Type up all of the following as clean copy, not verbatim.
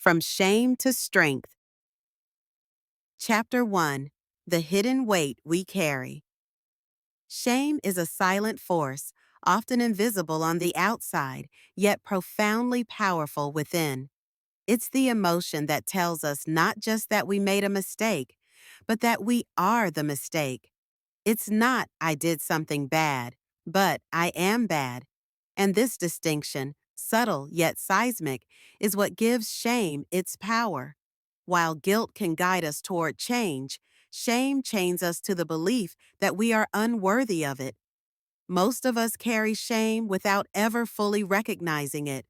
From Shame to Strength. Chapter 1. The Hidden Weight We Carry. Shame is a silent force, often invisible on the outside, yet profoundly powerful within. It's the emotion that tells us not just that we made a mistake, but that we are the mistake. It's not "I did something bad," but "I am bad." And this distinction, subtle yet seismic, is what gives shame its power. While guilt can guide us toward change, shame chains us to the belief that we are unworthy of it. Most of us carry shame without ever fully recognizing it.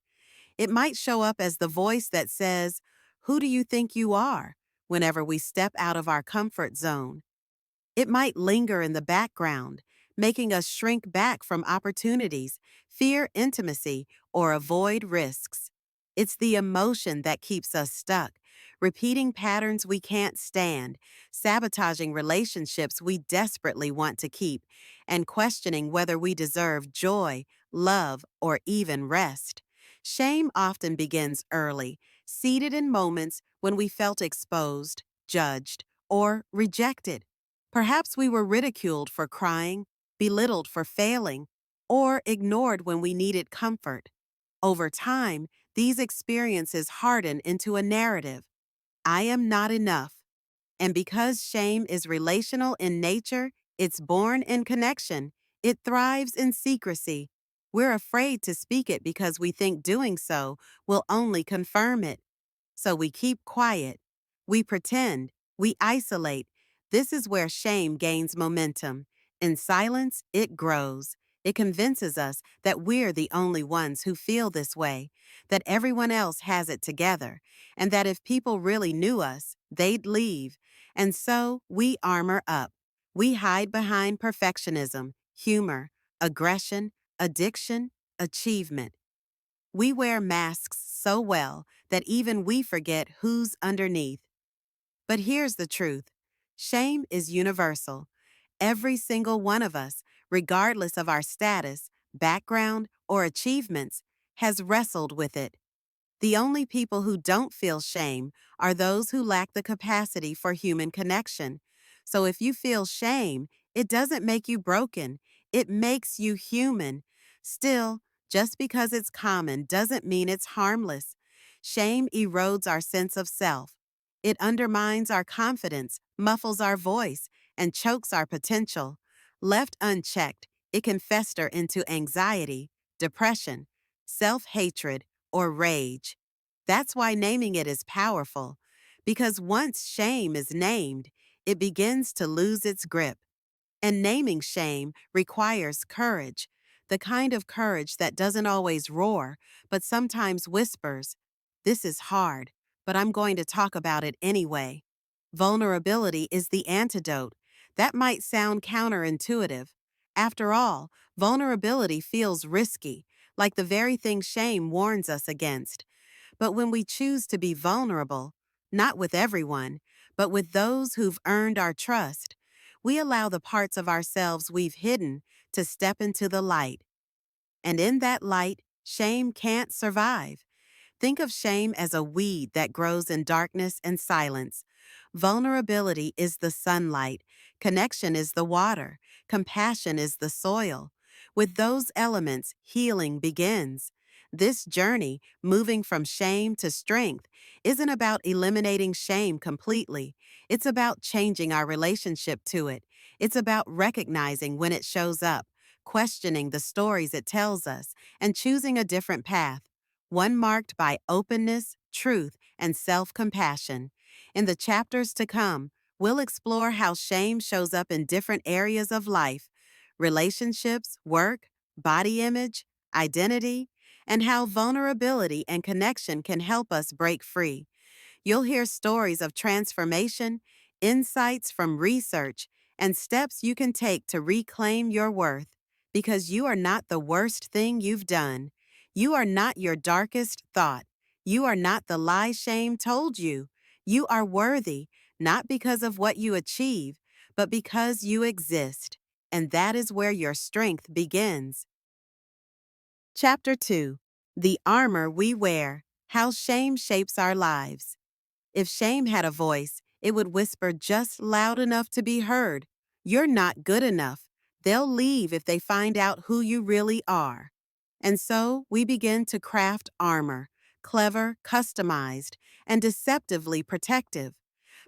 It might show up as the voice that says, "Who do you think you are?" whenever we step out of our comfort zone. It might linger in the background, making us shrink back from opportunities, fear intimacy, or avoid risks. It's the emotion that keeps us stuck, repeating patterns we can't stand, sabotaging relationships we desperately want to keep, and questioning whether we deserve joy, love, or even rest. Shame often begins early, seated in moments when we felt exposed, judged, or rejected. Perhaps we were ridiculed for crying, belittled for failing, or ignored when we needed comfort. Over time, these experiences harden into a narrative: "I am not enough." And because shame is relational in nature, it's born in connection, it thrives in secrecy. We're afraid to speak it because we think doing so will only confirm it. So we keep quiet. We pretend. We isolate. This is where shame gains momentum. In silence, it grows. It convinces us that we're the only ones who feel this way, that everyone else has it together, and that if people really knew us, they'd leave. And so we armor up. We hide behind perfectionism, humor, aggression, addiction, achievement. We wear masks so well that even we forget who's underneath. But here's the truth: shame is universal. Every single one of us, regardless of our status, background, or achievements, has wrestled with it. The only people who don't feel shame are those who lack the capacity for human connection. So if you feel shame, it doesn't make you broken, it makes you human. Still, just because it's common doesn't mean it's harmless. Shame erodes our sense of self. It undermines our confidence, muffles our voice, and chokes our potential. Left unchecked, it can fester into anxiety, depression, self-hatred, or rage. That's why naming it is powerful, because once shame is named, it begins to lose its grip. And naming shame requires courage, the kind of courage that doesn't always roar, but sometimes whispers, "This is hard, but I'm going to talk about it anyway." Vulnerability is the antidote. That might sound counterintuitive. After all, vulnerability feels risky, like the very thing shame warns us against. But when we choose to be vulnerable, not with everyone, but with those who've earned our trust, we allow the parts of ourselves we've hidden to step into the light. And in that light, shame can't survive. Think of shame as a weed that grows in darkness and silence. Vulnerability is the sunlight, connection is the water, compassion is the soil. With those elements, healing begins. This journey, moving from shame to strength, isn't about eliminating shame completely. It's about changing our relationship to it. It's about recognizing when it shows up, questioning the stories it tells us, and choosing a different path, one marked by openness, truth, and self-compassion. In the chapters to come, we'll explore how shame shows up in different areas of life: relationships, work, body image, identity, and how vulnerability and connection can help us break free. You'll hear stories of transformation, insights from research, and steps you can take to reclaim your worth. Because you are not the worst thing you've done. You are not your darkest thought. You are not the lie shame told you. You are worthy, not because of what you achieve, but because you exist. And that is where your strength begins. Chapter 2. The Armor We Wear. How shame shapes our lives. If shame had a voice, it would whisper just loud enough to be heard. You're not good enough. They'll leave if they find out who you really are. And so we begin to craft armor, clever, customized, and deceptively protective.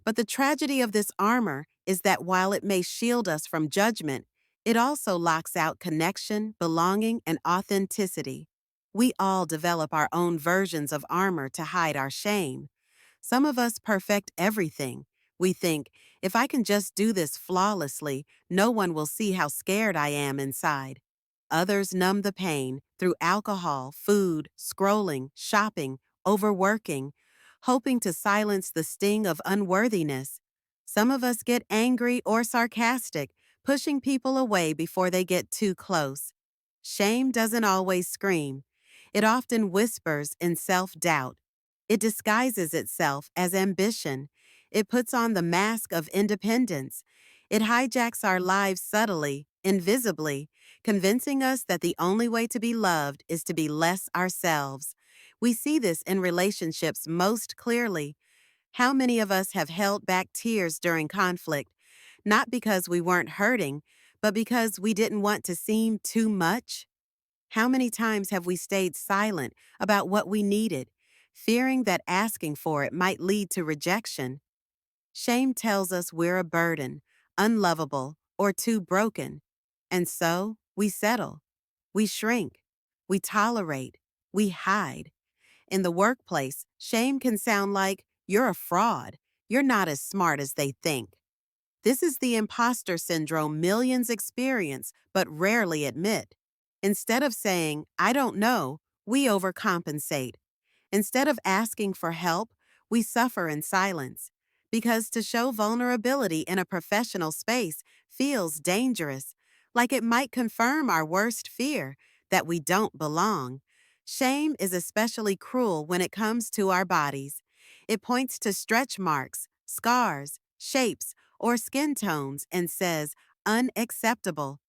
But the tragedy of this armor is that while it may shield us from judgment, it also locks out connection, belonging, and authenticity. We all develop our own versions of armor to hide our shame. Some of us perfect everything. We think, if I can just do this flawlessly, no one will see how scared I am inside. Others numb the pain through alcohol, food, scrolling, shopping, overworking, hoping to silence the sting of unworthiness. Some of us get angry or sarcastic, pushing people away before they get too close. Shame doesn't always scream. It often whispers in self-doubt. It disguises itself as ambition. It puts on the mask of independence. It hijacks our lives subtly, invisibly, convincing us that the only way to be loved is to be less ourselves. We see this in relationships most clearly. How many of us have held back tears during conflict, not because we weren't hurting, but because we didn't want to seem too much? How many times have we stayed silent about what we needed, fearing that asking for it might lead to rejection? Shame tells us we're a burden, unlovable, or too broken. And so we settle. We shrink. We tolerate. We hide. In the workplace, shame can sound like, you're a fraud. You're not as smart as they think. This is the imposter syndrome millions experience but rarely admit. Instead of saying, I don't know, we overcompensate. Instead of asking for help, we suffer in silence. Because to show vulnerability in a professional space feels dangerous, like it might confirm our worst fear, that we don't belong. Shame is especially cruel when it comes to our bodies. It points to stretch marks, scars, shapes, or skin tones and says, unacceptable.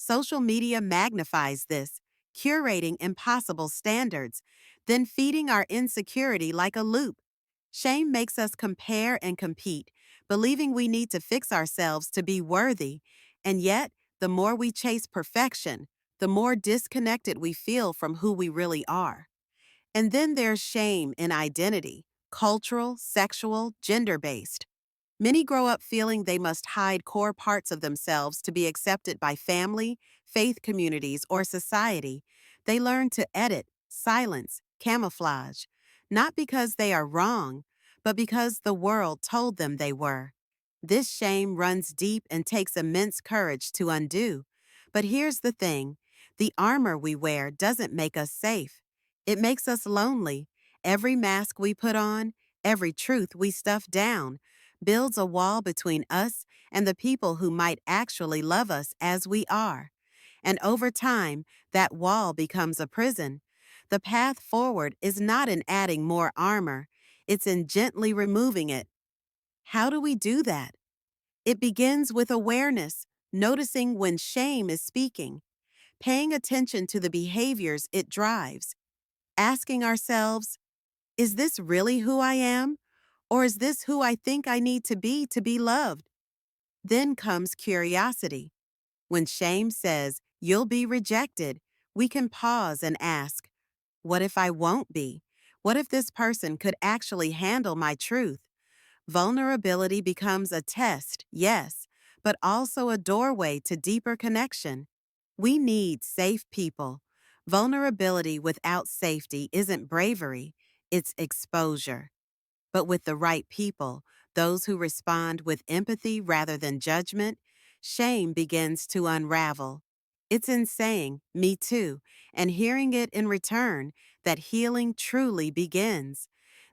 Social media magnifies this, curating impossible standards, then feeding our insecurity like a loop. Shame makes us compare and compete, believing we need to fix ourselves to be worthy. And yet, the more we chase perfection, the more disconnected we feel from who we really are. And then there's shame in identity, cultural, sexual, gender-based. Many grow up feeling they must hide core parts of themselves to be accepted by family, faith communities, or society. They learn to edit, silence, camouflage, not because they are wrong, but because the world told them they were. This shame runs deep and takes immense courage to undo. But here's the thing, the armor we wear doesn't make us safe. It makes us lonely. Every mask we put on, every truth we stuff down, builds a wall between us and the people who might actually love us as we are. And over time, that wall becomes a prison. The path forward is not in adding more armor, it's in gently removing it. How do we do that? It begins with awareness, noticing when shame is speaking, paying attention to the behaviors it drives, asking ourselves, is this really who I am? Or is this who I think I need to be loved? Then comes curiosity. When shame says, you'll be rejected, we can pause and ask, what if I won't be? What if this person could actually handle my truth? Vulnerability becomes a test, yes, but also a doorway to deeper connection. We need safe people. Vulnerability without safety isn't bravery, it's exposure. But with the right people, those who respond with empathy rather than judgment, shame begins to unravel. It's in saying, me too, and hearing it in return that healing truly begins.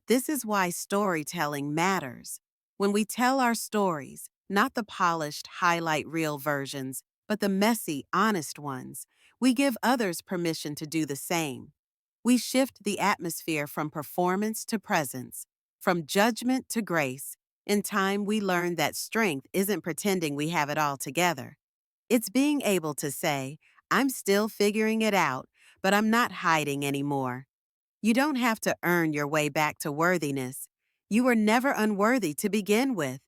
This is why storytelling matters. When we tell our stories, not the polished highlight reel versions, but the messy, honest ones, we give others permission to do the same. We shift the atmosphere from performance to presence, from judgment to grace. In time, we learn that strength isn't pretending we have it all together. It's being able to say, I'm still figuring it out, but I'm not hiding anymore. You don't have to earn your way back to worthiness. You were never unworthy to begin with.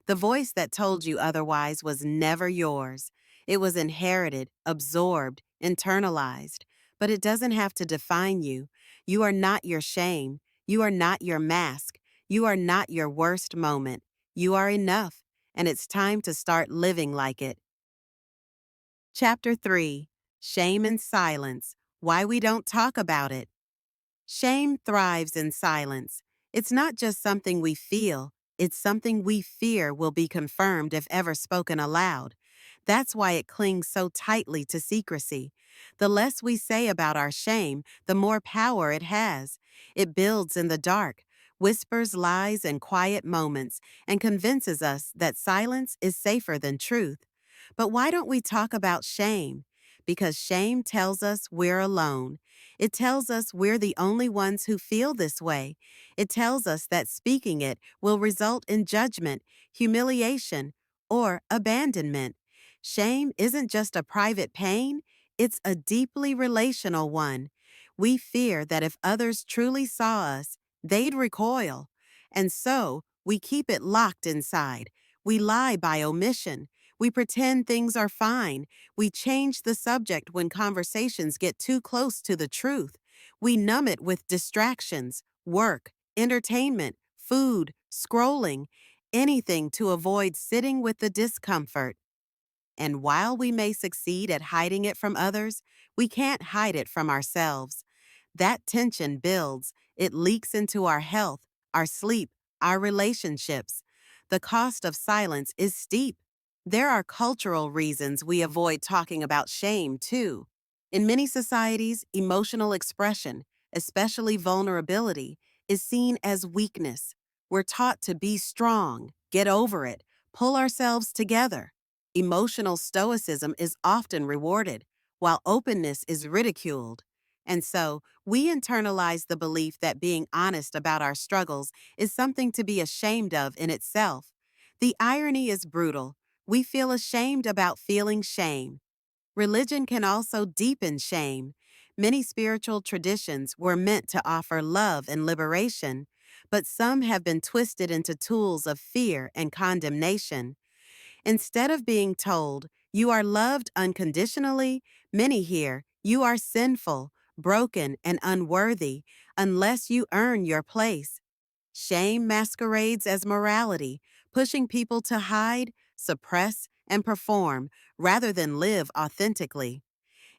The voice that told you otherwise was never yours. It was inherited, absorbed, internalized. But it doesn't have to define you. You are not your shame. You are not your mask. You are not your worst moment. You are enough, and it's time to start living like it. Chapter 3: Shame and Silence: Why We Don't Talk About It. Shame thrives in silence. It's not just something we feel, it's something we fear will be confirmed if ever spoken aloud. That's why it clings so tightly to secrecy. The less we say about our shame, the more power it has. It builds in the dark, whispers lies in quiet moments, and convinces us that silence is safer than truth. But why don't we talk about shame? Because shame tells us we're alone. It tells us we're the only ones who feel this way. It tells us that speaking it will result in judgment, humiliation, or abandonment. Shame isn't just a private pain, it's a deeply relational one. We fear that if others truly saw us, they'd recoil. And so, we keep it locked inside. We lie by omission. We pretend things are fine. We change the subject when conversations get too close to the truth. We numb it with distractions, work, entertainment, food, scrolling, anything to avoid sitting with the discomfort. And while we may succeed at hiding it from others, we can't hide it from ourselves. That tension builds, it leaks into our health, our sleep, our relationships. The cost of silence is steep. There are cultural reasons we avoid talking about shame, too. In many societies, emotional expression, especially vulnerability, is seen as weakness. We're taught to be strong, get over it, pull ourselves together. Emotional stoicism is often rewarded, while openness is ridiculed. And so, we internalize the belief that being honest about our struggles is something to be ashamed of in itself. The irony is brutal. We feel ashamed about feeling shame. Religion can also deepen shame. Many spiritual traditions were meant to offer love and liberation, but some have been twisted into tools of fear and condemnation. Instead of being told, you are loved unconditionally, many hear, you are sinful, broken, and unworthy unless you earn your place. Shame masquerades as morality, pushing people to hide, suppress, and perform rather than live authentically.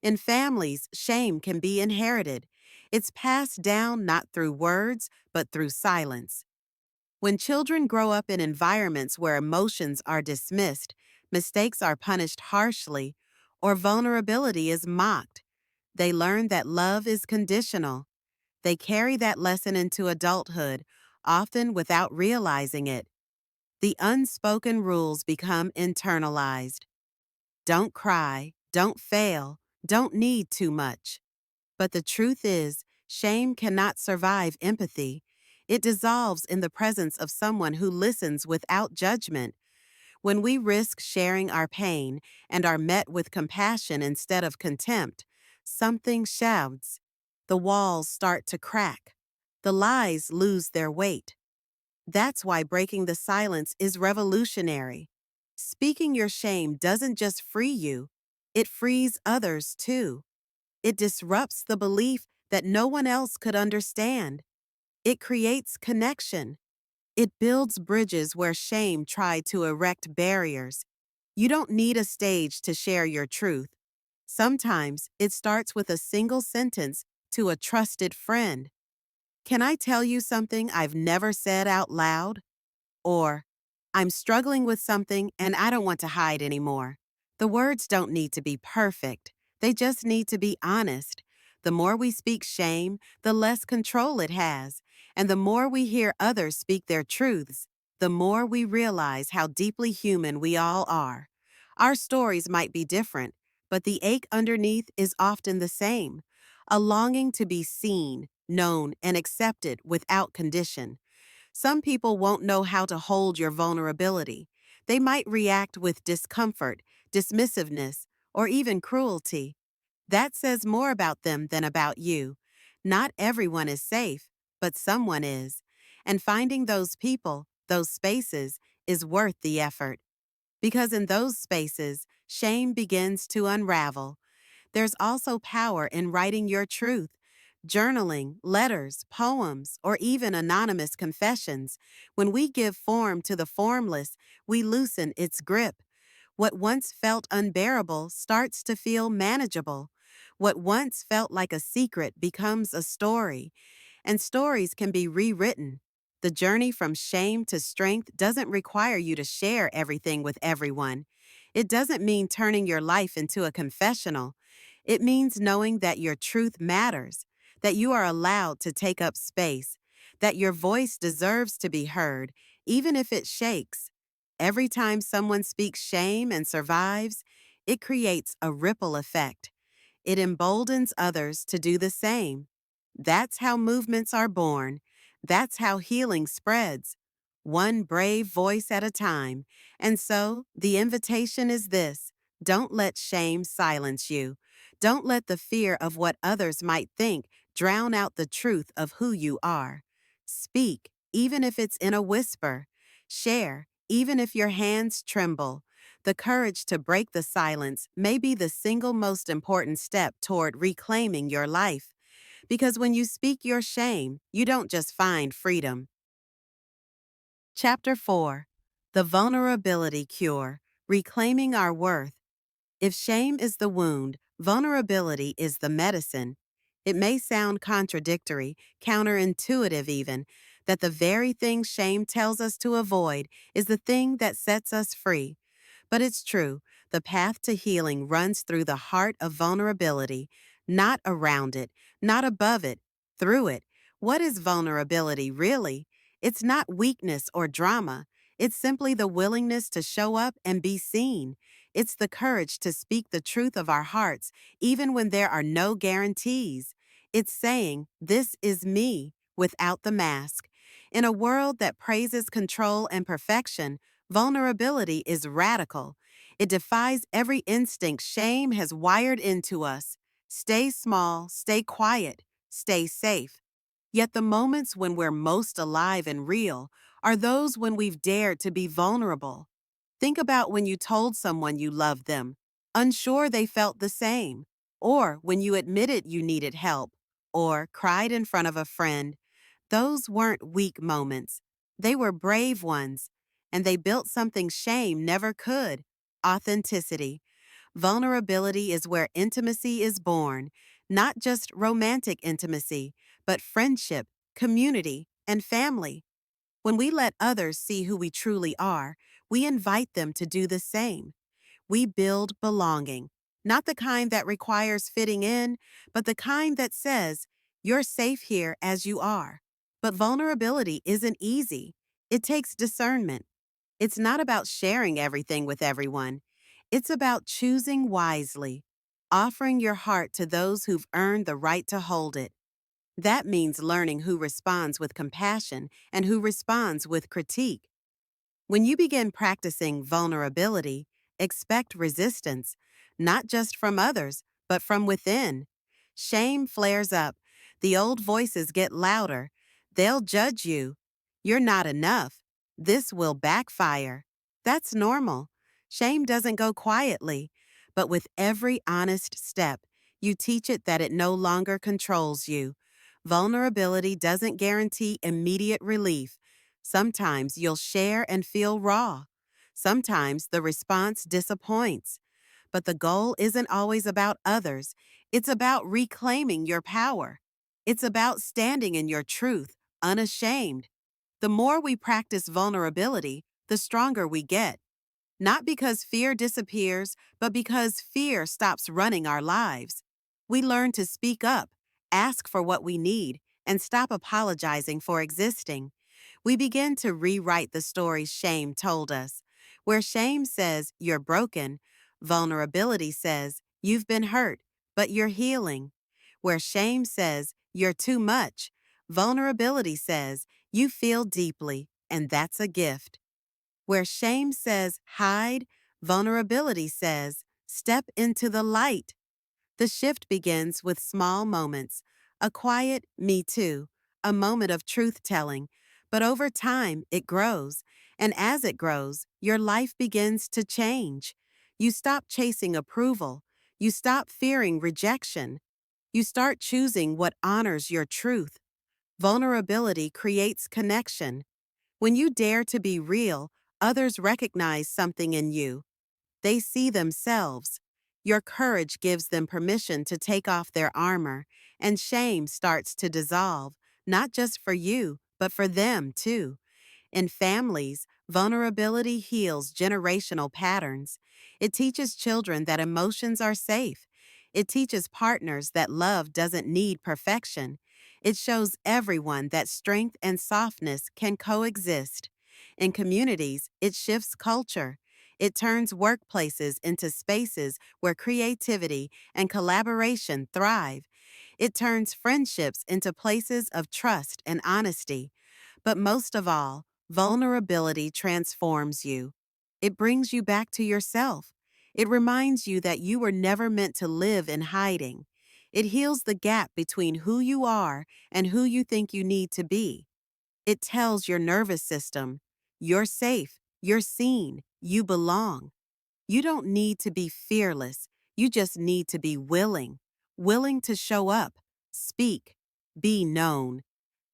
In families, shame can be inherited. It's passed down not through words, but through silence. When children grow up in environments where emotions are dismissed, mistakes are punished harshly, or vulnerability is mocked, they learn that love is conditional. They carry that lesson into adulthood, often without realizing it. The unspoken rules become internalized. Don't cry, don't fail, don't need too much. But the truth is, shame cannot survive empathy. It dissolves in the presence of someone who listens without judgment. When we risk sharing our pain and are met with compassion instead of contempt, something shouts. The walls start to crack. The lies lose their weight. That's why breaking the silence is revolutionary. Speaking your shame doesn't just free you, it frees others too. It disrupts the belief that no one else could understand. It creates connection. It builds bridges where shame tried to erect barriers. You don't need a stage to share your truth. Sometimes it starts with a single sentence to a trusted friend. Can I tell you something I've never said out loud? Or, I'm struggling with something and I don't want to hide anymore. The words don't need to be perfect. They just need to be honest. The more we speak shame, the less control it has. And the more we hear others speak their truths, the more we realize how deeply human we all are. Our stories might be different, but the ache underneath is often the same: a longing to be seen, known, and accepted without condition. Some people won't know how to hold your vulnerability. They might react with discomfort, dismissiveness, or even cruelty. That says more about them than about you. Not everyone is safe, but someone is. And finding those people, those spaces, is worth the effort. Because in those spaces, shame begins to unravel. There's also power in writing your truth. Journaling, letters, poems, or even anonymous confessions. When we give form to the formless, we loosen its grip. What once felt unbearable starts to feel manageable. What once felt like a secret becomes a story, and stories can be rewritten. The journey from shame to strength doesn't require you to share everything with everyone. It doesn't mean turning your life into a confessional. It means knowing that your truth matters, that you are allowed to take up space, that your voice deserves to be heard, even if it shakes. Every time someone speaks shame and survives, it creates a ripple effect. It emboldens others to do the same. That's how movements are born. That's how healing spreads, one brave voice at a time. And so, the invitation is this: don't let shame silence you. Don't let the fear of what others might think drown out the truth of who you are. Speak, even if it's in a whisper. Share, even if your hands tremble. The courage to break the silence may be the single most important step toward reclaiming your life. Because when you speak your shame, you don't just find freedom. Chapter 4: The Vulnerability Cure, Reclaiming Our Worth. If shame is the wound, vulnerability is the medicine. It may sound contradictory, counterintuitive even, that the very thing shame tells us to avoid is the thing that sets us free. But it's true, the path to healing runs through the heart of vulnerability, not around it, not above it, through it. What is vulnerability really? It's not weakness or drama. It's simply the willingness to show up and be seen. It's the courage to speak the truth of our hearts, even when there are no guarantees. It's saying, "This is me," without the mask. In a world that praises control and perfection, vulnerability is radical. It defies every instinct shame has wired into us. Stay small, stay quiet, stay safe. Yet the moments when we're most alive and real are those when we've dared to be vulnerable. Think about when you told someone you loved them, unsure they felt the same, or when you admitted you needed help, or cried in front of a friend. Those weren't weak moments. They were brave ones, and they built something shame never could: authenticity. Vulnerability is where intimacy is born, not just romantic intimacy, but friendship, community, and family. When we let others see who we truly are, we invite them to do the same. We build belonging, not the kind that requires fitting in, but the kind that says, "You're safe here as you are." But vulnerability isn't easy. It takes discernment. It's not about sharing everything with everyone. It's about choosing wisely, offering your heart to those who've earned the right to hold it. That means learning who responds with compassion and who responds with critique. When you begin practicing vulnerability, expect resistance, not just from others, but from within. Shame flares up. The old voices get louder. They'll judge you. You're not enough. This will backfire. That's normal. Shame doesn't go quietly, but with every honest step, you teach it that it no longer controls you. Vulnerability doesn't guarantee immediate relief. Sometimes you'll share and feel raw. Sometimes the response disappoints. But the goal isn't always about others. It's about reclaiming your power. It's about standing in your truth, unashamed. The more we practice vulnerability, the stronger we get. Not because fear disappears, but because fear stops running our lives. We learn to speak up, ask for what we need, and stop apologizing for existing. We begin to rewrite the stories shame told us. Where shame says you're broken, vulnerability says you've been hurt, but you're healing. Where shame says you're too much, vulnerability says you feel deeply, and that's a gift. Where shame says hide, vulnerability says step into the light. The shift begins with small moments: A quiet, me too, a moment of truth telling. But over time, it grows. And as it grows, your life begins to change. You stop chasing approval. You stop fearing rejection. You start choosing what honors your truth. Vulnerability creates connection. When you dare to be real, others recognize something in you. They see themselves. Your courage gives them permission to take off their armor, and shame starts to dissolve, not just for you, but for them too. In families, vulnerability heals generational patterns. It teaches children that emotions are safe. It teaches partners that love doesn't need perfection. It shows everyone that strength and softness can coexist. In communities, it shifts culture. It turns workplaces into spaces where creativity and collaboration thrive. It turns friendships into places of trust and honesty. But most of all, vulnerability transforms you. It brings you back to yourself. It reminds you that you were never meant to live in hiding. It heals the gap between who you are and who you think you need to be. It tells your nervous system, you're safe, you're seen, you belong. You don't need to be fearless. You just need to be willing. Willing to show up, speak, be known.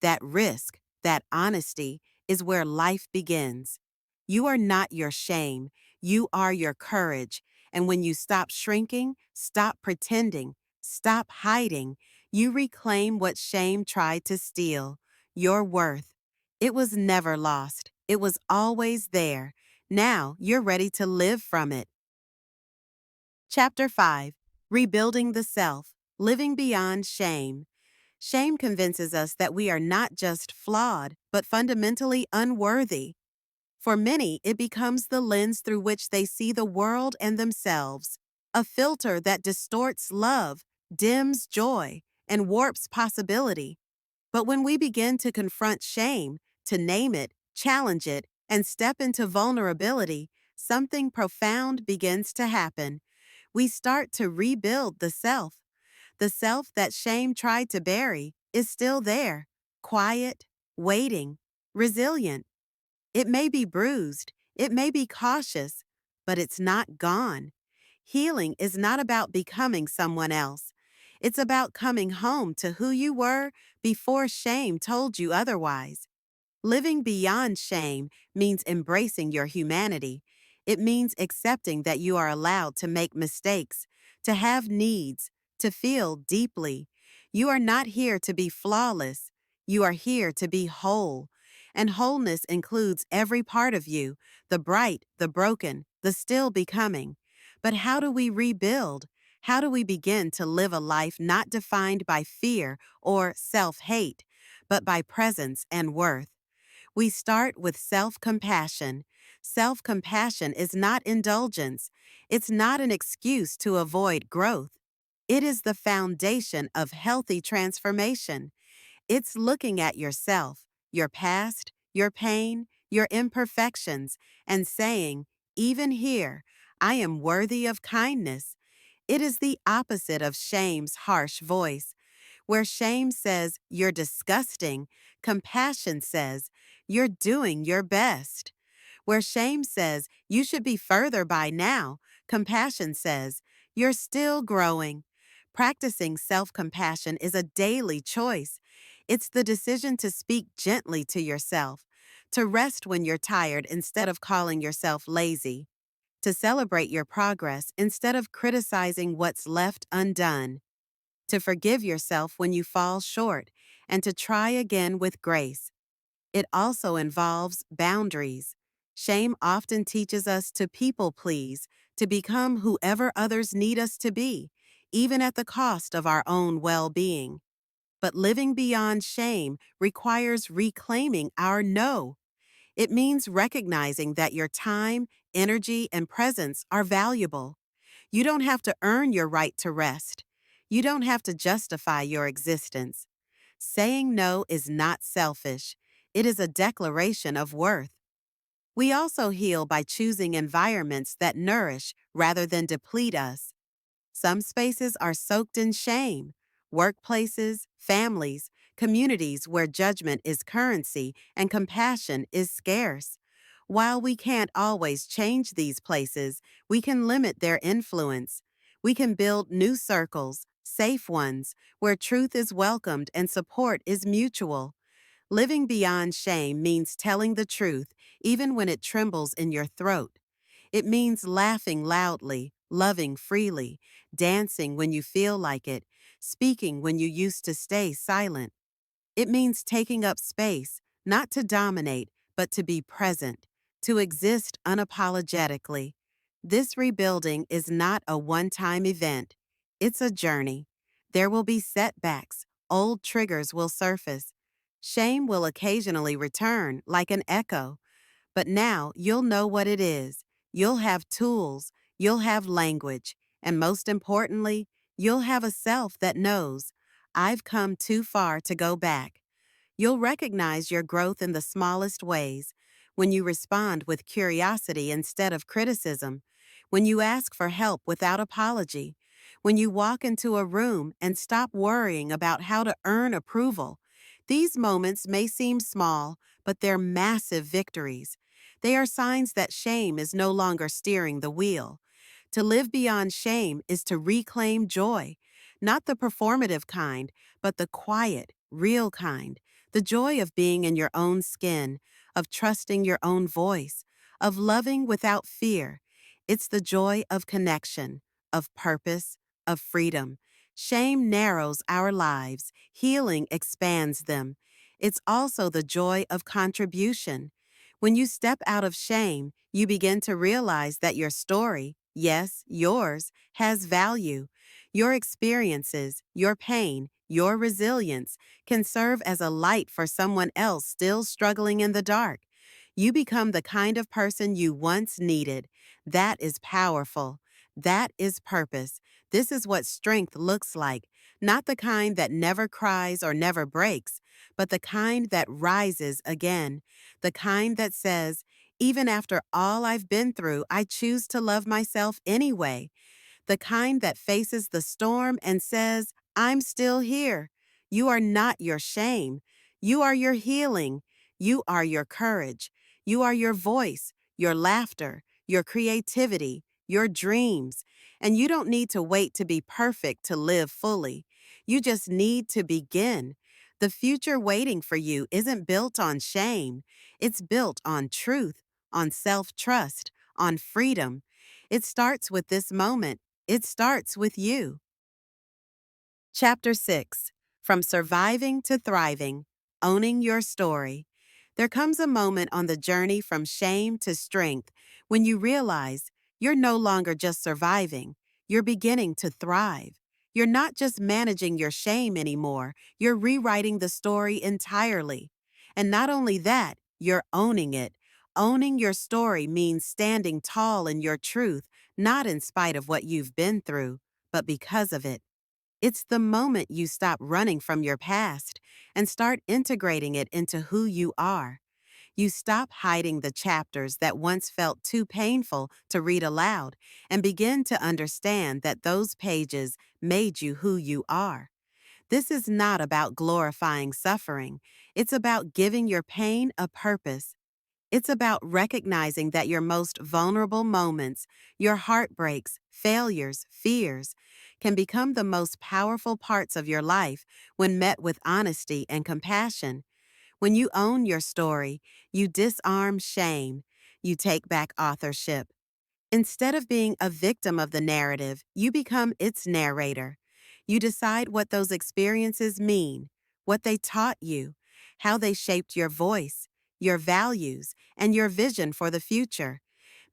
That risk, that honesty, is where life begins. You are not your shame. You are your courage. And when you stop shrinking, stop pretending, stop hiding, you reclaim what shame tried to steal, your worth. It was never lost. It was always there. Now you're ready to live from it. Chapter 5. Rebuilding the Self, Living Beyond Shame. Shame convinces us that we are not just flawed, but fundamentally unworthy. For many, it becomes the lens through which they see the world and themselves, a filter that distorts love, dims joy, and warps possibility. But when we begin to confront shame, to name it, challenge it, and step into vulnerability, something profound begins to happen. We start to rebuild the self. The self that shame tried to bury is still there, quiet, waiting, resilient. It may be bruised, it may be cautious, but it's not gone. Healing is not about becoming someone else. It's about coming home to who you were before shame told you otherwise. Living beyond shame means embracing your humanity. It means accepting that you are allowed to make mistakes, to have needs, to feel deeply. You are not here to be flawless. You are here to be whole. And wholeness includes every part of you, the bright, the broken, the still becoming. But how do we rebuild? How do we begin to live a life not defined by fear or self-hate, but by presence and worth? We start with self-compassion. Self-compassion is not indulgence. It's not an excuse to avoid growth. It is the foundation of healthy transformation. It's looking at yourself, your past, your pain, your imperfections, and saying, even here, I am worthy of kindness. It is the opposite of shame's harsh voice. Where shame says, you're disgusting, compassion says, you're doing your best. Where shame says, you should be further by now, compassion says, you're still growing. Practicing self-compassion is a daily choice. It's the decision to speak gently to yourself, to rest when you're tired instead of calling yourself lazy, to celebrate your progress instead of criticizing what's left undone, to forgive yourself when you fall short, and to try again with grace. It also involves boundaries. Shame often teaches us to people please, to become whoever others need us to be, even at the cost of our own well-being. But living beyond shame requires reclaiming our no. It means recognizing that your time, energy, and presence are valuable. You don't have to earn your right to rest. You don't have to justify your existence. Saying no is not selfish. It is a declaration of worth. We also heal by choosing environments that nourish rather than deplete us. Some spaces are soaked in shame. workplaces, families, communities where judgment is currency and compassion is scarce. While we can't always change these places, we can limit their influence. We can build new circles, safe ones, where truth is welcomed and support is mutual. Living beyond shame means telling the truth even when it trembles in your throat. It means laughing loudly, loving freely, dancing when you feel like it, speaking when you used to stay silent. It means taking up space, not to dominate, but to be present, to exist unapologetically. This rebuilding is not a one-time event. It's a journey. There will be setbacks. Old triggers will surface. Shame will occasionally return like an echo. But now you'll know what it is. You'll have tools. You'll have language. And most importantly, you'll have a self that knows, I've come too far to go back. You'll recognize your growth in the smallest ways, when you respond with curiosity instead of criticism, when you ask for help without apology, when you walk into a room and stop worrying about how to earn approval. These moments may seem small, but they're massive victories. They are signs that shame is no longer steering the wheel. To live beyond shame is to reclaim joy, not the performative kind, but the quiet, real kind. The joy of being in your own skin, of trusting your own voice, of loving without fear. It's the joy of connection, of purpose, of freedom. Shame narrows our lives, healing expands them. It's also the joy of contribution. When you step out of shame, you begin to realize that your story, yes, yours, has value. Your experiences, your pain, your resilience can serve as a light for someone else still struggling in the dark. You become the kind of person you once needed. That is powerful. That is purpose. This is what strength looks like, not the kind that never cries or never breaks, but the kind that rises again, the kind that says, even after all I've been through, I choose to love myself anyway, the kind that faces the storm and says, I'm still here. You are not your shame. You are your healing. You are your courage. You are your voice, your laughter, your creativity, your dreams. And you don't need to wait to be perfect to live fully. You just need to begin. The future waiting for you isn't built on shame. It's built on truth, on self-trust, on freedom. It starts with this moment. It starts with you. Chapter 6. From Surviving to Thriving, Owning Your Story. There comes a moment on the journey from shame to strength when you realize you're no longer just surviving, you're beginning to thrive. You're not just managing your shame anymore, you're rewriting the story entirely. And not only that, you're owning it. Owning your story means standing tall in your truth, not in spite of what you've been through, but because of it. It's the moment you stop running from your past and start integrating it into who you are. You stop hiding the chapters that once felt too painful to read aloud and begin to understand that those pages made you who you are. This is not about glorifying suffering. It's about giving your pain a purpose. It's about recognizing that your most vulnerable moments, your heartbreaks, failures, fears, can become the most powerful parts of your life when met with honesty and compassion. When you own your story, you disarm shame. You take back authorship. Instead of being a victim of the narrative, you become its narrator. You decide what those experiences mean, what they taught you, how they shaped your voice, your values, and your vision for the future.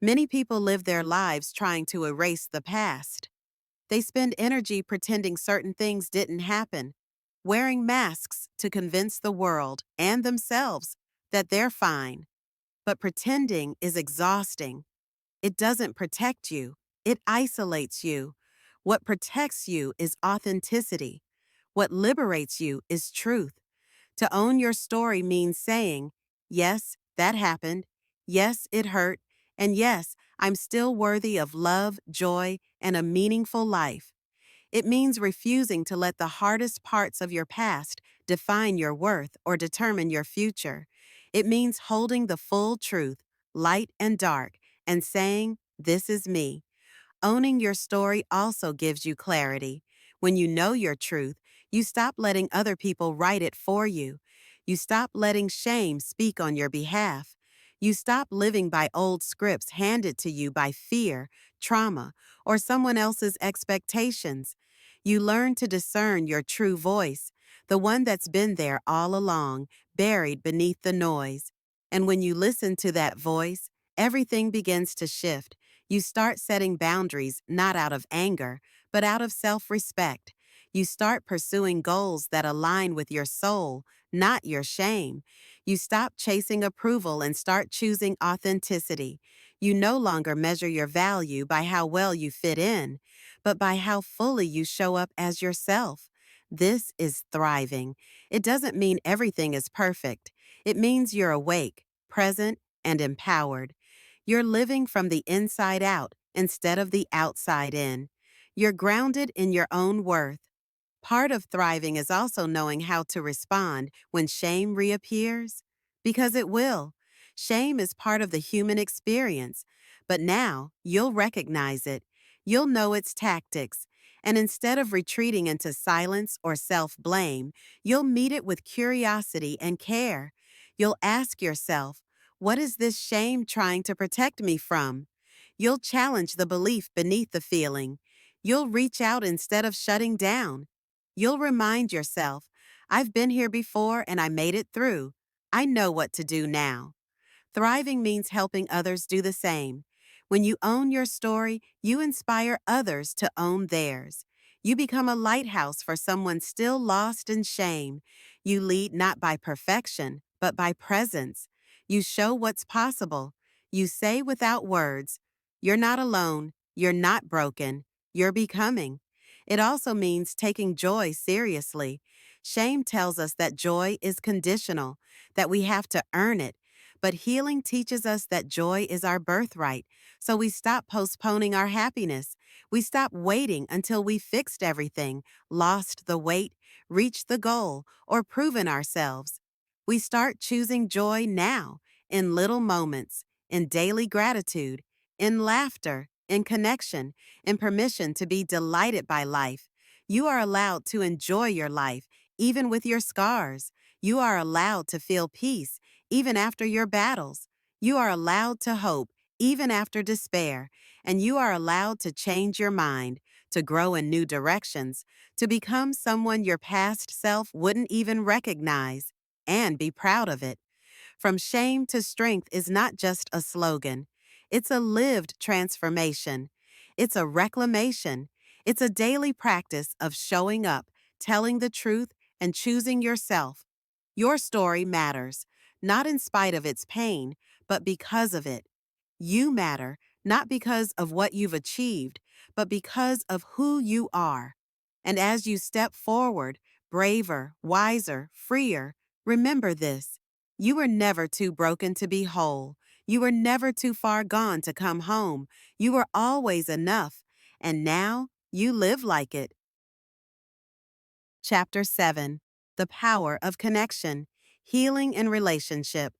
Many people live their lives trying to erase the past. They spend energy pretending certain things didn't happen, wearing masks to convince the world and themselves that they're fine. But pretending is exhausting. It doesn't protect you. It isolates you. What protects you is authenticity. What liberates you is truth. To own your story means saying, yes, that happened. Yes, it hurt. And yes, I'm still worthy of love, joy, and a meaningful life. It means refusing to let the hardest parts of your past define your worth or determine your future. It means holding the full truth, light and dark, and saying, "This is me." Owning your story also gives you clarity. When you know your truth, you stop letting other people write it for you. You stop letting shame speak on your behalf. You stop living by old scripts handed to you by fear, trauma, or someone else's expectations. You learn to discern your true voice, the one that's been there all along, buried beneath the noise. And when you listen to that voice, everything begins to shift. You start setting boundaries not out of anger, but out of self-respect. You start pursuing goals that align with your soul, not your shame. You stop chasing approval and start choosing authenticity. You no longer measure your value by how well you fit in, but by how fully you show up as yourself. This is thriving. It doesn't mean everything is perfect. It means you're awake, present, and empowered. You're living from the inside out instead of the outside in. You're grounded in your own worth. Part of thriving is also knowing how to respond when shame reappears. Because it will. Shame is part of the human experience. But now, you'll recognize it. You'll know its tactics. And instead of retreating into silence or self-blame, you'll meet it with curiosity and care. You'll ask yourself, what is this shame trying to protect me from? You'll challenge the belief beneath the feeling. You'll reach out instead of shutting down. You'll remind yourself, I've been here before and I made it through. I know what to do now. Thriving means helping others do the same. When you own your story, you inspire others to own theirs. You become a lighthouse for someone still lost in shame. You lead not by perfection, but by presence. You show what's possible. You say without words, you're not alone, you're not broken, you're becoming. It also means taking joy seriously. Shame tells us that joy is conditional, that we have to earn it. But healing teaches us that joy is our birthright, so we stop postponing our happiness. We stop waiting until we fixed everything, lost the weight, reached the goal, or proven ourselves. We start choosing joy now, in little moments, in daily gratitude, in laughter, in connection, in permission to be delighted by life. You are allowed to enjoy your life, even with your scars. You are allowed to feel peace, even after your battles. You are allowed to hope, even after despair. And you are allowed to change your mind, to grow in new directions, to become someone your past self wouldn't even recognize, and be proud of it. From shame to strength is not just a slogan. It's a lived transformation. It's a reclamation. It's a daily practice of showing up, telling the truth, and choosing yourself. Your story matters, not in spite of its pain, but because of it. You matter, not because of what you've achieved, but because of who you are. And as you step forward, braver, wiser, freer, remember this. You were never too broken to be whole. You were never too far gone to come home. You were always enough. And now you live like it. Chapter 7. The Power of Connection. Healing in Relationship.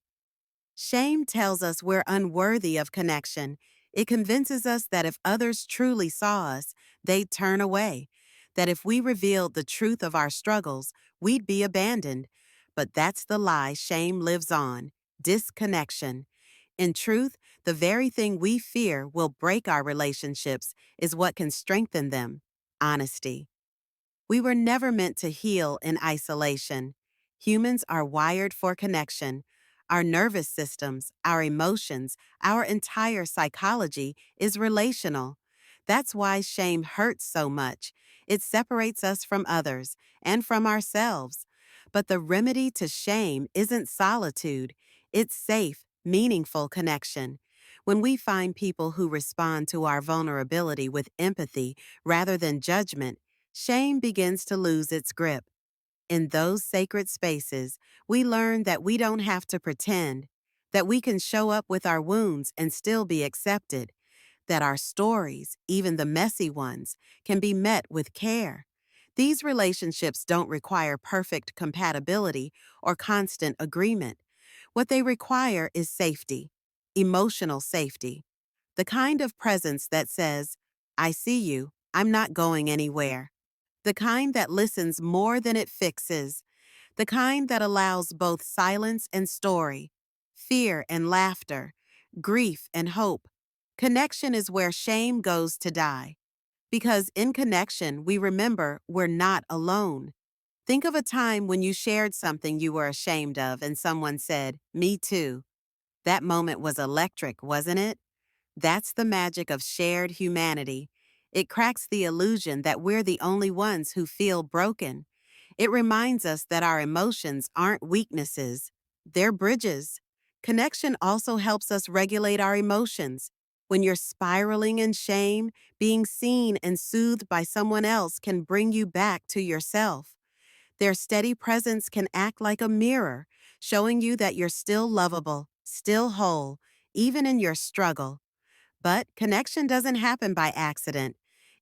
Shame tells us we're unworthy of connection. It convinces us that if others truly saw us, they'd turn away. That if we revealed the truth of our struggles, we'd be abandoned. But that's the lie shame lives on: disconnection. In truth, the very thing we fear will break our relationships is what can strengthen them: honesty. We were never meant to heal in isolation. Humans are wired for connection. Our nervous systems, our emotions, our entire psychology is relational. That's why shame hurts so much. It separates us from others and from ourselves. But the remedy to shame isn't solitude. It's safe, meaningful connection. When we find people who respond to our vulnerability with empathy rather than judgment, shame begins to lose its grip. In those sacred spaces, we learn that we don't have to pretend, that we can show up with our wounds and still be accepted. that our stories, even the messy ones, can be met with care. These relationships don't require perfect compatibility or constant agreement. What they require is safety, emotional safety, the kind of presence that says, I see you, I'm not going anywhere. The kind that listens more than it fixes, the kind that allows both silence and story, fear and laughter, grief and hope. Connection is where shame goes to die. Because in connection, we remember we're not alone. Think of a time when you shared something you were ashamed of and someone said, Me too. That moment was electric, wasn't it? That's the magic of shared humanity. It cracks the illusion that we're the only ones who feel broken. It reminds us that our emotions aren't weaknesses, they're bridges. Connection also helps us regulate our emotions. When you're spiraling in shame, being seen and soothed by someone else can bring you back to yourself. Their steady presence can act like a mirror, showing you that you're still lovable, still whole, even in your struggle. But connection doesn't happen by accident.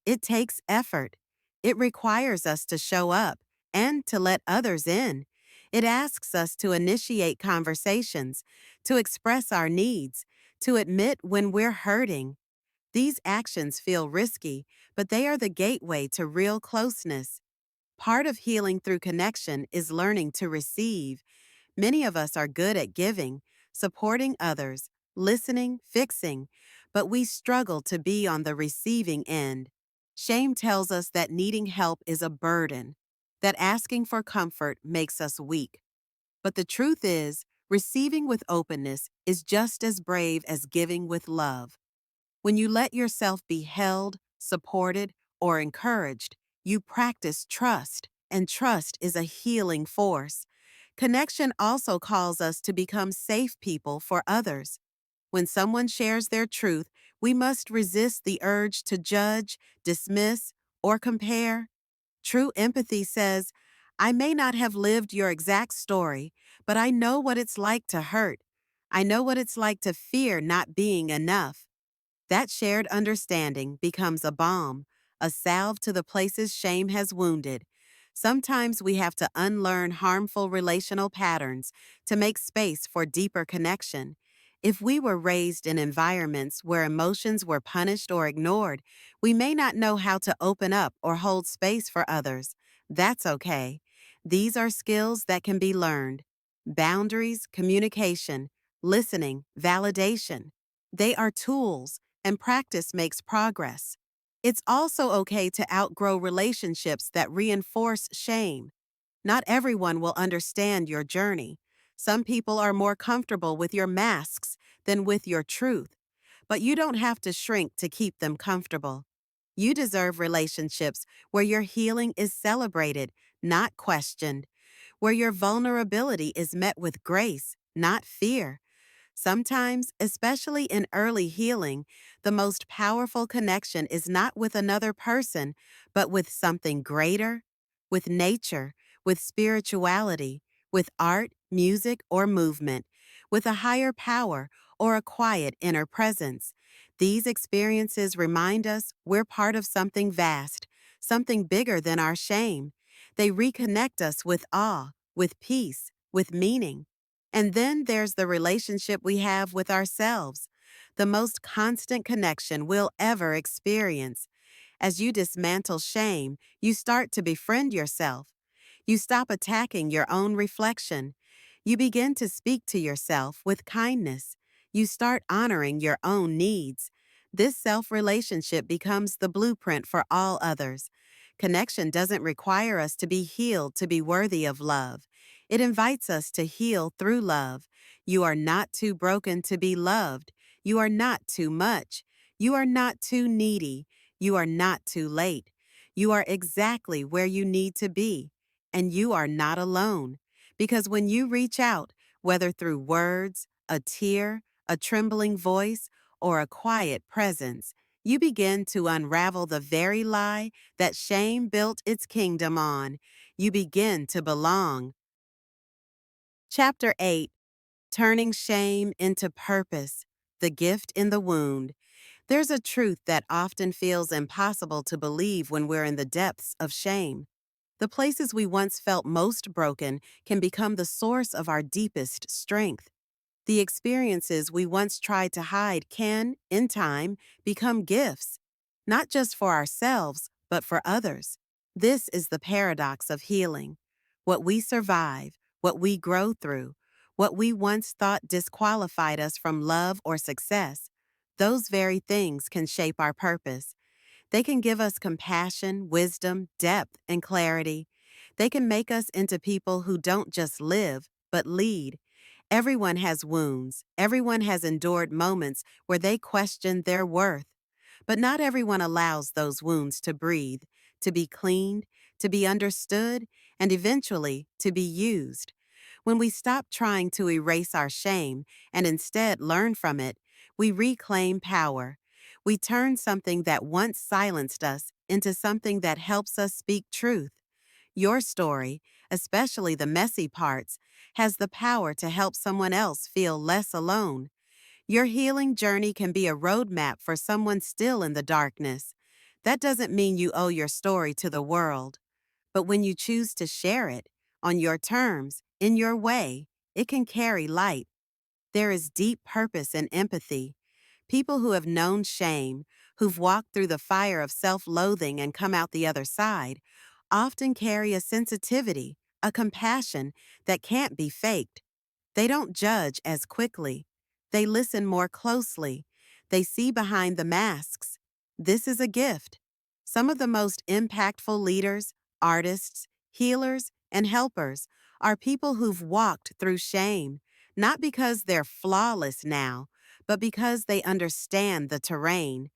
It takes effort. It requires us to show up and to let others in. It asks us to initiate conversations, to express our needs, to admit when we're hurting. These actions feel risky, but they are the gateway to real closeness. Part of healing through connection is learning to receive. Many of us are good at giving, supporting others, listening, fixing, but we struggle to be on the receiving end. Shame tells us that needing help is a burden, that asking for comfort makes us weak. But the truth is, receiving with openness is just as brave as giving with love. When you let yourself be held, supported, or encouraged, you practice trust, and trust is a healing force. Connection also calls us to become safe people for others. When someone shares their truth, we must resist the urge to judge, dismiss, or compare. True empathy says, I may not have lived your exact story, but I know what it's like to hurt. I know what it's like to fear not being enough. That shared understanding becomes a balm, a salve to the places shame has wounded. Sometimes we have to unlearn harmful relational patterns to make space for deeper connection. If we were raised in environments where emotions were punished or ignored, we may not know how to open up or hold space for others. That's okay. These are skills that can be learned. Boundaries, communication, listening, validation. They are tools, and practice makes progress. It's also okay to outgrow relationships that reinforce shame. Not everyone will understand your journey. Some people are more comfortable with your masks than with your truth, but you don't have to shrink to keep them comfortable. You deserve relationships where your healing is celebrated, not questioned, where your vulnerability is met with grace, not fear. Sometimes, especially in early healing, the most powerful connection is not with another person, but with something greater, with nature, with spirituality, with art, music, or movement, with a higher power or a quiet inner presence. These experiences remind us we're part of something vast, something bigger than our shame. They reconnect us with awe, with peace, with meaning. And then there's the relationship we have with ourselves, the most constant connection we'll ever experience. As you dismantle shame, you start to befriend yourself. You stop attacking your own reflection. You begin to speak to yourself with kindness. You start honoring your own needs. This self-relationship becomes the blueprint for all others. Connection doesn't require us to be healed to be worthy of love. It invites us to heal through love. You are not too broken to be loved. You are not too much. You are not too needy. You are not too late. You are exactly where you need to be. And you are not alone. Because when you reach out, whether through words, a tear, a trembling voice, or a quiet presence, you begin to unravel the very lie that shame built its kingdom on. You begin to belong. Chapter 8. Turning Shame into Purpose, the Gift in the Wound. There's a truth that often feels impossible to believe when we're in the depths of shame. The places we once felt most broken can become the source of our deepest strength. The experiences we once tried to hide can, in time, become gifts, not just for ourselves, but for others. This is the paradox of healing. What we survive, what we grow through, what we once thought disqualified us from love or success, those very things can shape our purpose. They can give us compassion, wisdom, depth, and clarity. They can make us into people who don't just live, but lead. Everyone has wounds. Everyone has endured moments where they questioned their worth. But not everyone allows those wounds to breathe, to be cleaned, to be understood, and eventually to be used. When we stop trying to erase our shame and instead learn from it, we reclaim power. We turn something that once silenced us into something that helps us speak truth. Your story, especially the messy parts, has the power to help someone else feel less alone. Your healing journey can be a roadmap for someone still in the darkness. That doesn't mean you owe your story to the world, but when you choose to share it, on your terms, in your way, it can carry light. There is deep purpose and empathy. People who have known shame, who've walked through the fire of self-loathing and come out the other side, often carry a sensitivity, a compassion that can't be faked. They don't judge as quickly. They listen more closely. They see behind the masks. This is a gift. Some of the most impactful leaders, artists, healers, and helpers are people who've walked through shame, not because they're flawless now, but because they understand the terrain,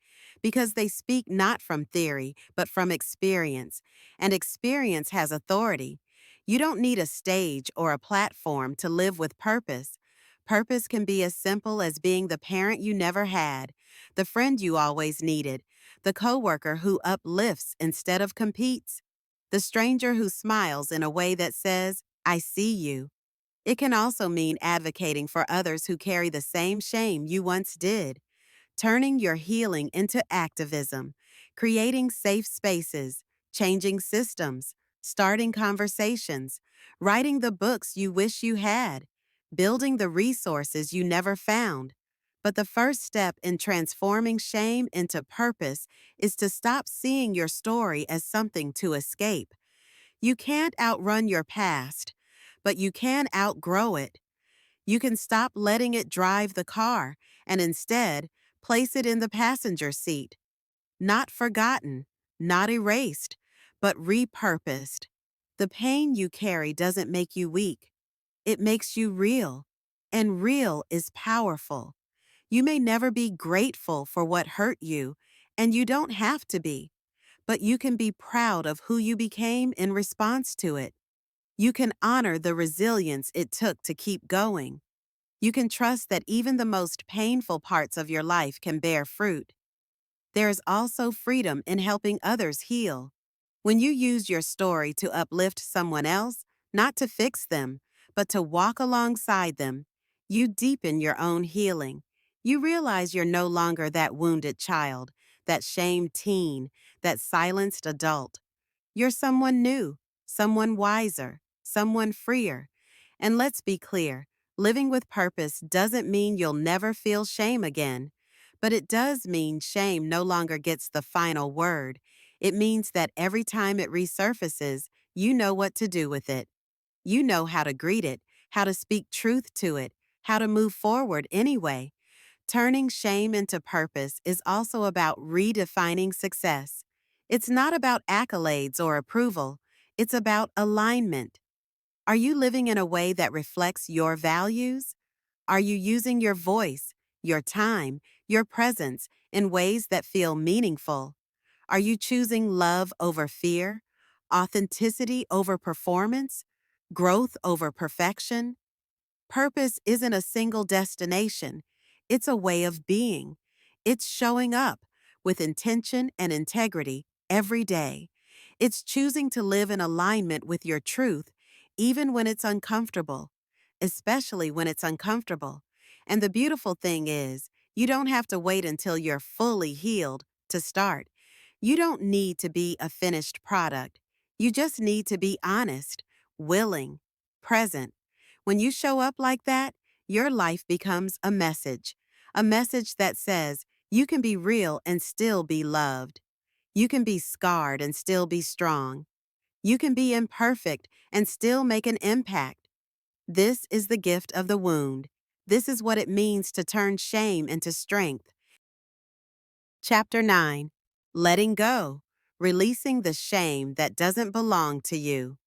because they speak not from theory, but from experience, and experience has authority. You don't need a stage or a platform to live with purpose. Purpose can be as simple as being the parent you never had, the friend you always needed, the coworker who uplifts instead of competes, the stranger who smiles in a way that says, I see you. It can also mean advocating for others who carry the same shame you once did, turning your healing into activism, creating safe spaces, changing systems, starting conversations, writing the books you wish you had, building the resources you never found. But the first step in transforming shame into purpose is to stop seeing your story as something to escape. You can't outrun your past, but you can outgrow it. You can stop letting it drive the car and instead place it in the passenger seat. Not forgotten, not erased, but repurposed. The pain you carry doesn't make you weak. It makes you real. And real is powerful. You may never be grateful for what hurt you, and you don't have to be, but you can be proud of who you became in response to it. You can honor the resilience it took to keep going. You can trust that even the most painful parts of your life can bear fruit. There is also freedom in helping others heal. When you use your story to uplift someone else, not to fix them, but to walk alongside them, you deepen your own healing. You realize you're no longer that wounded child, that shamed teen, that silenced adult. You're someone new, someone wiser, someone freer. And let's be clear, living with purpose doesn't mean you'll never feel shame again. But it does mean shame no longer gets the final word. It means that every time it resurfaces, you know what to do with it. You know how to greet it, how to speak truth to it, how to move forward anyway. Turning shame into purpose is also about redefining success. It's not about accolades or approval. It's about alignment. Are you living in a way that reflects your values? Are you using your voice, your time, your presence in ways that feel meaningful? Are you choosing love over fear, authenticity over performance, growth over perfection? Purpose isn't a single destination, it's a way of being. It's showing up with intention and integrity every day. It's choosing to live in alignment with your truth, even when it's uncomfortable, especially when it's uncomfortable. And the beautiful thing is, You don't have to wait until you're fully healed to start. You don't need to be a finished product. You just need to be honest, willing, present. When you show up like that, your life becomes a message that says you can be real and still be loved. You can be scarred and still be strong. You can be imperfect and still make an impact. This is the gift of the wound. This is what it means to turn shame into strength. Chapter 9. Letting Go. Releasing the shame that doesn't belong to you.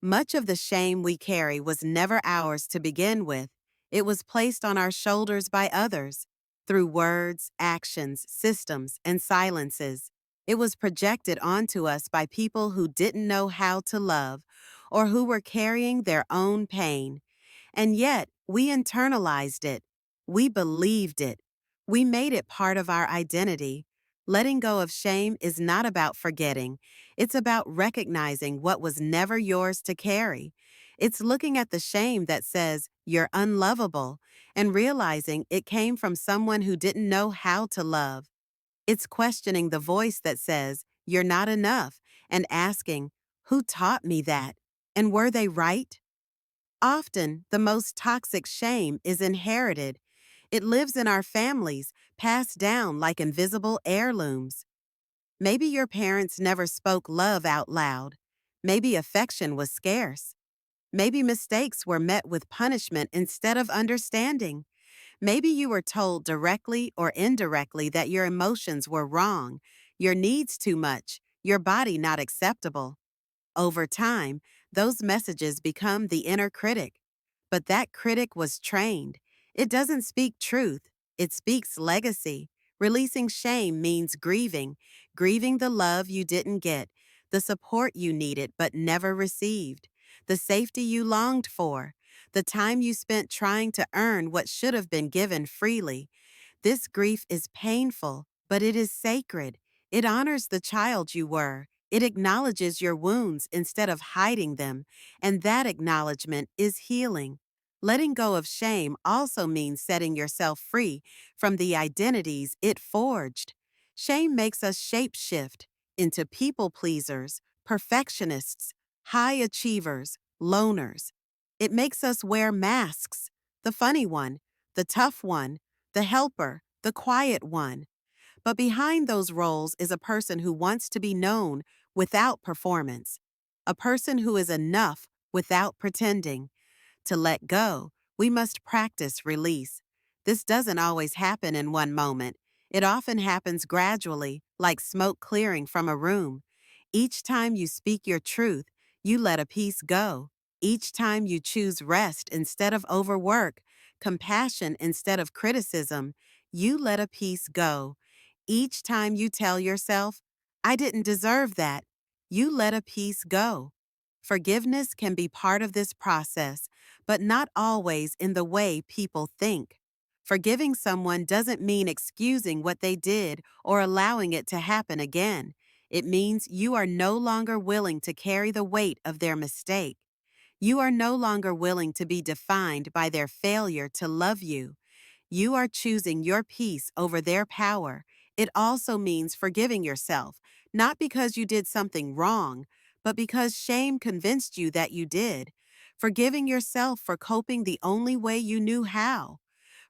Much of the shame we carry was never ours to begin with. It was placed on our shoulders by others, through words, actions, systems, and silences. It was projected onto us by people who didn't know how to love or who were carrying their own pain. And yet, we internalized it. We believed it. We made it part of our identity. Letting go of shame is not about forgetting. It's about recognizing what was never yours to carry. It's looking at the shame that says you're unlovable and realizing it came from someone who didn't know how to love. It's questioning the voice that says you're not enough and asking, who taught me that? And were they right? Often, the most toxic shame is inherited. It lives in our families, passed down like invisible heirlooms. Maybe your parents never spoke love out loud. Maybe affection was scarce. Maybe mistakes were met with punishment instead of understanding. Maybe you were told directly or indirectly that your emotions were wrong, your needs too much, your body not acceptable. Over time, those messages become the inner critic. But that critic was trained. It doesn't speak truth, it speaks legacy. Releasing shame means grieving the love you didn't get, the support you needed but never received, the safety you longed for, the time you spent trying to earn what should have been given freely. This grief is painful, but it is sacred. It honors the child you were. It acknowledges your wounds instead of hiding them, and that acknowledgement is healing. Letting go of shame also means setting yourself free from the identities it forged. Shame makes us shapeshift into people pleasers, perfectionists, high achievers, loners. It makes us wear masks, the funny one, the tough one, the helper, the quiet one. But behind those roles is a person who wants to be known without performance, a person who is enough without pretending. To let go, we must practice release. This doesn't always happen in one moment. It often happens gradually, like smoke clearing from a room. Each time you speak your truth, you let a piece go. Each time you choose rest instead of overwork, compassion instead of criticism, you let a piece go. Each time you tell yourself, I didn't deserve that, you let a piece go. Forgiveness can be part of this process, but not always in the way people think. Forgiving someone doesn't mean excusing what they did or allowing it to happen again. It means you are no longer willing to carry the weight of their mistake. You are no longer willing to be defined by their failure to love you. You are choosing your peace over their power. It also means forgiving yourself, not because you did something wrong, but because shame convinced you that you did. Forgiving yourself for coping the only way you knew how,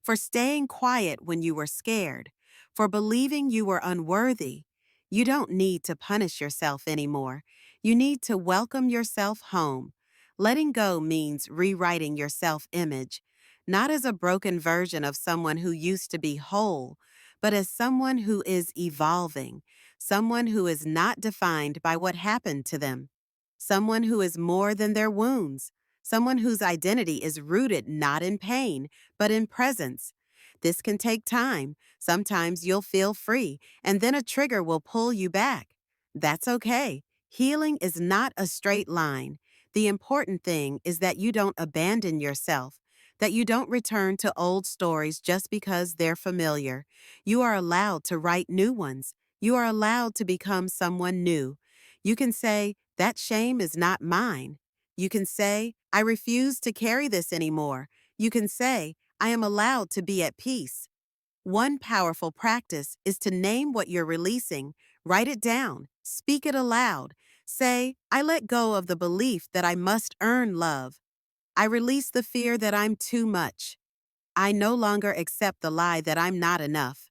for staying quiet when you were scared, for believing you were unworthy. You don't need to punish yourself anymore. You need to welcome yourself home. Letting go means rewriting your self-image, not as a broken version of someone who used to be whole, but as someone who is evolving, someone who is not defined by what happened to them, someone who is more than their wounds, someone whose identity is rooted not in pain, but in presence. This can take time. Sometimes you'll feel free, and then a trigger will pull you back. That's okay. Healing is not a straight line. The important thing is that you don't abandon yourself, that you don't return to old stories just because they're familiar. You are allowed to write new ones. You are allowed to become someone new. You can say, that shame is not mine. You can say, I refuse to carry this anymore. You can say, I am allowed to be at peace. One powerful practice is to name what you're releasing, write it down, speak it aloud. Say, I let go of the belief that I must earn love. I release the fear that I'm too much. I no longer accept the lie that I'm not enough.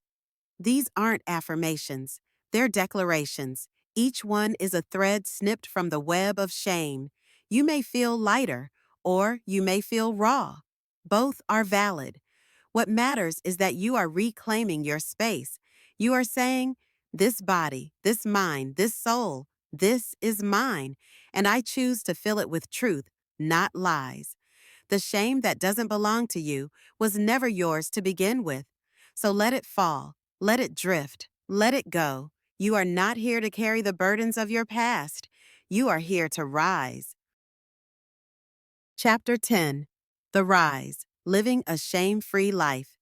These aren't affirmations, they're declarations. Each one is a thread snipped from the web of shame. You may feel lighter, or you may feel raw. Both are valid. What matters is that you are reclaiming your space. You are saying, this body, this mind, this soul, this is mine, and I choose to fill it with truth, not lies. The shame that doesn't belong to you was never yours to begin with. So let it fall, let it drift, let it go. You are not here to carry the burdens of your past. You are here to rise. Chapter 10. The Rise, Living a Shame-Free Life.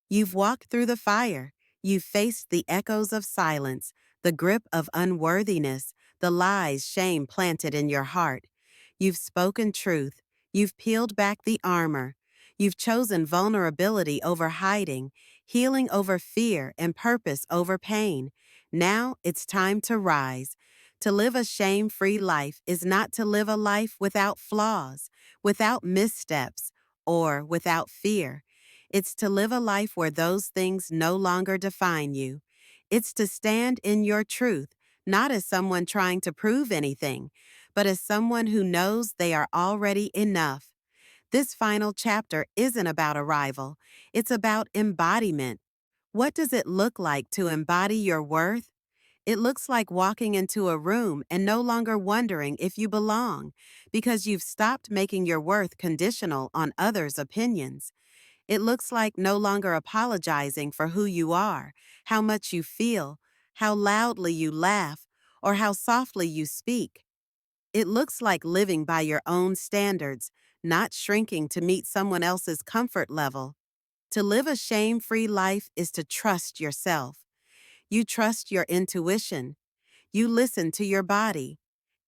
You've walked through the fire. You've faced the echoes of silence, the grip of unworthiness, the lies shame planted in your heart. You've spoken truth. You've peeled back the armor. You've chosen vulnerability over hiding, healing over fear, and purpose over pain. Now it's time to rise. To live a shame-free life is not to live a life without flaws, without missteps, or without fear. It's to live a life where those things no longer define you. It's to stand in your truth, not as someone trying to prove anything, but as someone who knows they are already enough. This final chapter isn't about arrival, it's about embodiment. What does it look like to embody your worth? It looks like walking into a room and no longer wondering if you belong, because you've stopped making your worth conditional on others' opinions. It looks like no longer apologizing for who you are, how much you feel, how loudly you laugh, or how softly you speak. It looks like living by your own standards, not shrinking to meet someone else's comfort level. To live a shame-free life is to trust yourself. You trust your intuition. You listen to your body.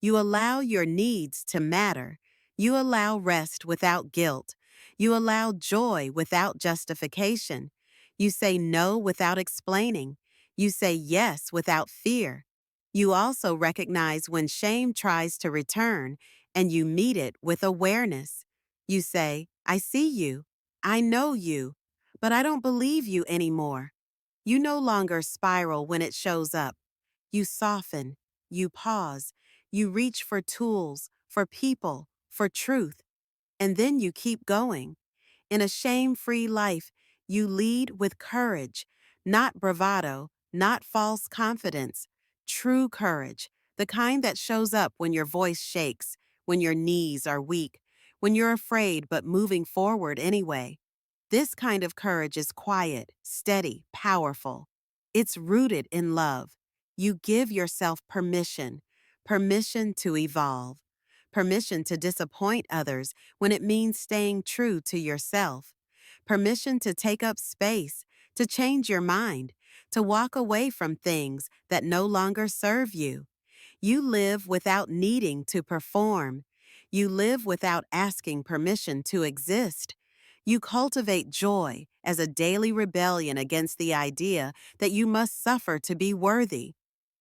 You allow your needs to matter. You allow rest without guilt. You allow joy without justification. You say no without explaining. You say yes without fear. You also recognize when shame tries to return, and you meet it with awareness. You say, I see you. I know you. But I don't believe you anymore. You no longer spiral when it shows up. You soften, you pause, you reach for tools, for people, for truth, and then you keep going. In a shame-free life, you lead with courage, not bravado, not false confidence, true courage, the kind that shows up when your voice shakes, when your knees are weak, when you're afraid but moving forward anyway. This kind of courage is quiet, steady, powerful. It's rooted in love. You give yourself permission, permission to evolve, permission to disappoint others when it means staying true to yourself, permission to take up space, to change your mind, to walk away from things that no longer serve you. You live without needing to perform. You live without asking permission to exist. You cultivate joy as a daily rebellion against the idea that you must suffer to be worthy.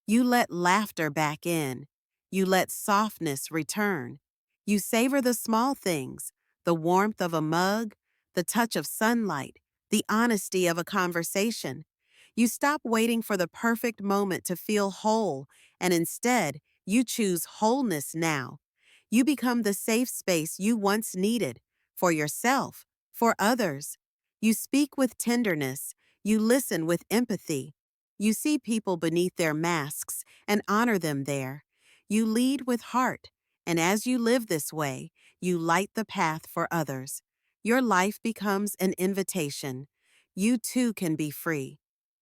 You let laughter back in. You let softness return. You savor the small things, the warmth of a mug, the touch of sunlight, the honesty of a conversation. You stop waiting for the perfect moment to feel whole, and instead, you choose wholeness now. You become the safe space you once needed for yourself, for others. You speak with tenderness. You listen with empathy. You see people beneath their masks and honor them there. You lead with heart, and as you live this way, you light the path for others. Your life becomes an invitation. You too can be free.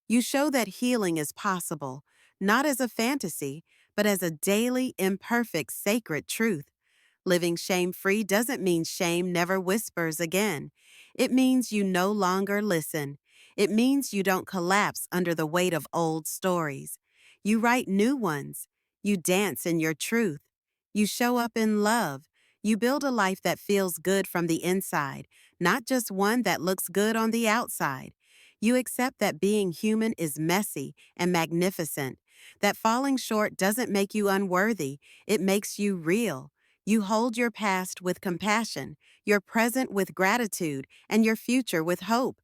You show that healing is possible, not as a fantasy, but as a daily, imperfect, sacred truth. Living shame-free doesn't mean shame never whispers again. It means you no longer listen. It means you don't collapse under the weight of old stories. You write new ones. You dance in your truth. You show up in love. You build a life that feels good from the inside, not just one that looks good on the outside. You accept that being human is messy and magnificent, that falling short doesn't make you unworthy, it makes you real. You hold your past with compassion, your present with gratitude, and your future with hope.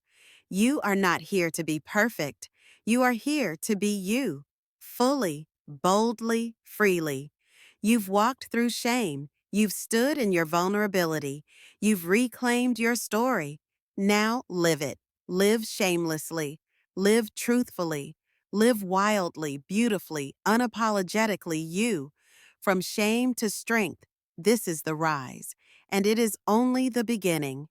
You are not here to be perfect. You are here to be you, fully, boldly, freely. You've walked through shame. You've stood in your vulnerability. You've reclaimed your story. Now live it. Live shamelessly. Live truthfully. Live wildly, beautifully, unapologetically you. From shame to strength, this is the rise, and it is only the beginning.